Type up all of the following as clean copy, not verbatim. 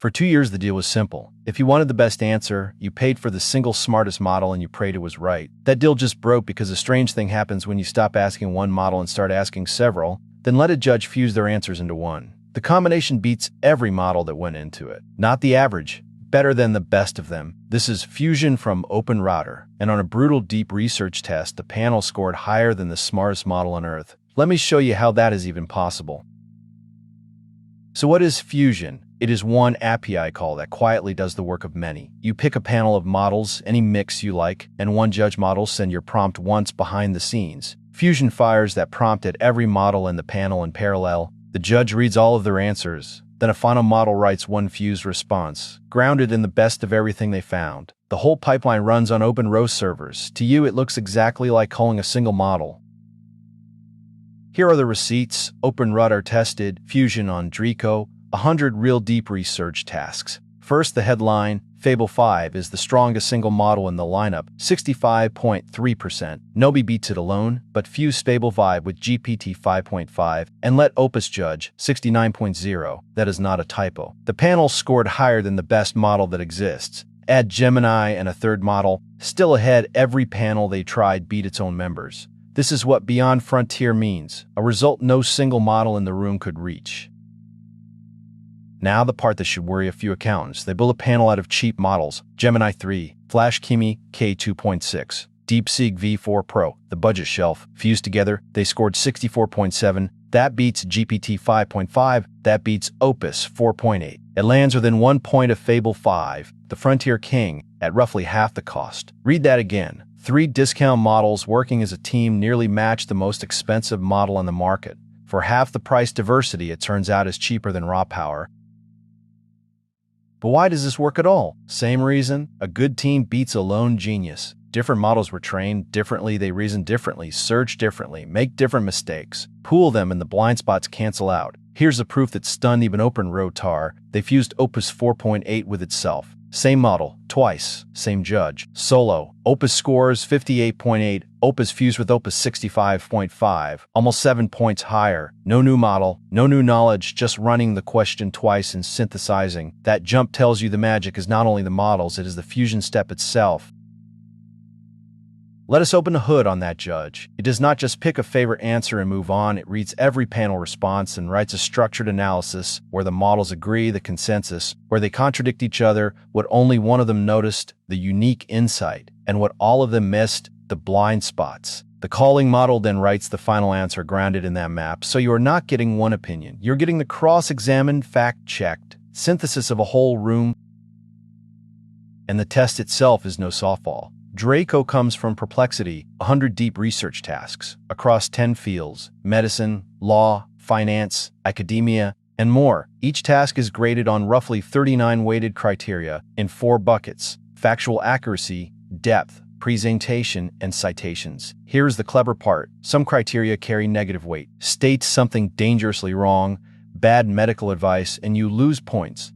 For 2 years, the deal was simple. If you wanted the best answer, you paid for the single smartest model and you prayed it was right. That deal just broke because a strange thing happens when you stop asking one model and start asking several, then let a judge fuse their answers into one. The combination beats every model that went into it. Not the average, better than the best of them. This is Fusion from OpenRouter, and on a brutal deep research test, the panel scored higher than the smartest model on Earth. Let me show you how that is even possible. So what is Fusion? It is one API call that quietly does the work of many. You pick a panel of models, any mix you like, and one judge model send your prompt once behind the scenes. Fusion fires that prompt at every model in the panel in parallel. The judge reads all of their answers. Then a final model writes one fused response, grounded in the best of everything they found. The whole pipeline runs on OpenRouter servers. To you, it looks exactly like calling a single model. Here are the receipts. OpenRouter tested Fusion on DRACO, 100 real deep research tasks. First, the headline, Fable 5 is the strongest single model in the lineup, 65.3%. Nobody beats it alone, but fuse Fable 5 with GPT-5.5 and let Opus judge, 69.0. That is not a typo. The panel scored higher than the best model that exists. Add Gemini and a third model, still ahead. Every panel they tried beat its own members. This is what Beyond Frontier means, a result no single model in the room could reach. Now the part that should worry a few accountants. They build a panel out of cheap models, Gemini 3, Flash Kimi K2.6, DeepSeek V4 Pro, the budget shelf. Fused together, they scored 64.7. That beats GPT 5.5. That beats Opus 4.8. It lands within 1 point of Fable 5, the Frontier King, at roughly half the cost. Read that again. 3 discount models working as a team nearly match the most expensive model on the market. For half the price, diversity, it turns out, is cheaper than raw power. But why does this work at all? Same reason. A good team beats a lone genius. Different models were trained differently, they reason differently, search differently, make different mistakes. Pool them and the blind spots cancel out. Here's the proof that stunned even OpenRouter. They fused Opus 4.8 with itself. Same model, twice, same judge. Solo, Opus scores 58.8, Opus fused with Opus 65.5, almost 7 points higher. No new model, no new knowledge, just running the question twice and synthesizing. That jump tells you the magic is not only the models, it is the fusion step itself. Let us open the hood on that judge. It does not just pick a favorite answer and move on. It reads every panel response and writes a structured analysis where the models agree, the consensus, where they contradict each other, what only one of them noticed, the unique insight, and what all of them missed, the blind spots. The calling model then writes the final answer grounded in that map, so you are not getting one opinion. You're getting the cross-examined, fact-checked synthesis of a whole room, and the test itself is no softball. DRACO comes from Perplexity, 100 deep research tasks across 10 fields, medicine, law, finance, academia, and more. Each task is graded on roughly 39 weighted criteria in 4 buckets: factual accuracy, depth, presentation, and citations. Here's the clever part. Some criteria carry negative weight. State something dangerously wrong, bad medical advice, and you lose points.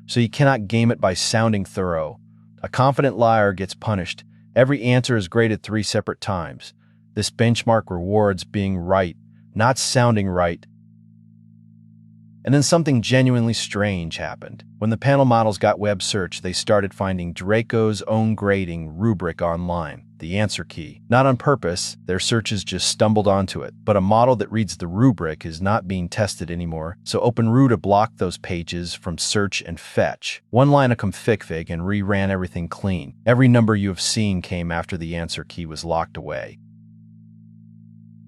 So you cannot game it by sounding thorough. A confident liar gets punished. Every answer is graded 3 separate times. This benchmark rewards being right, not sounding right. And then something genuinely strange happened. When the panel models got web search, they started finding DRACO's own grading rubric online, the answer key. Not on purpose, their searches just stumbled onto it. But a model that reads the rubric is not being tested anymore, so OpenRouter blocked those pages from search and fetch. One line of config and reran everything clean. Every number you have seen came after the answer key was locked away.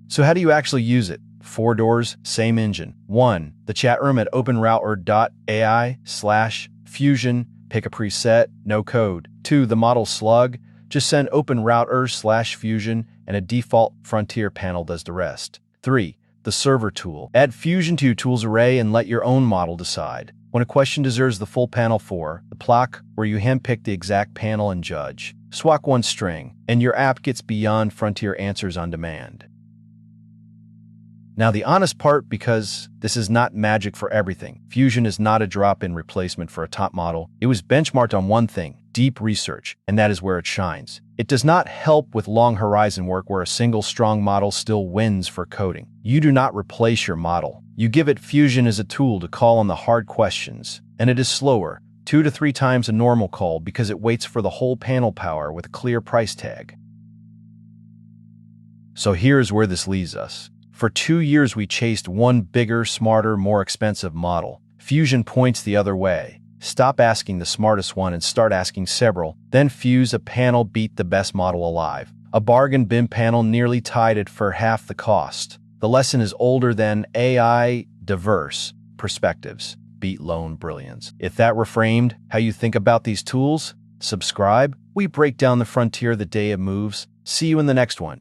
So how do you actually use it? 4 doors, same engine. 1. The chat room at openrouter.ai/fusion. Pick a preset, no code. 2. The model slug. Just send openrouter/fusion and a default Frontier panel does the rest. 3. The server tool. Add Fusion to your tools array and let your own model decide. When a question deserves the full panel. 4. The plaque, where you handpick the exact panel and judge. Swap one string, and your app gets Beyond Frontier answers on demand. Now the honest part, because this is not magic for everything. Fusion is not a drop-in replacement for a top model. It was benchmarked on one thing, deep research, and that is where it shines. It does not help with long horizon work where a single strong model still wins for coding. You do not replace your model. You give it Fusion as a tool to call on the hard questions, and it is slower, 2 to 3 times a normal call because it waits for the whole panel power with a clear price tag. So here's where this leaves us. For 2 years we chased one bigger, smarter, more expensive model. Fusion points the other way. Stop asking the smartest one and start asking several. Then fuse a panel beat the best model alive. A bargain BIM panel nearly tied it for half the cost. The lesson is older than AI. Diverse perspectives beat lone brilliance. If that reframed how you think about these tools, subscribe. We break down the frontier the day it moves. See you in the next one.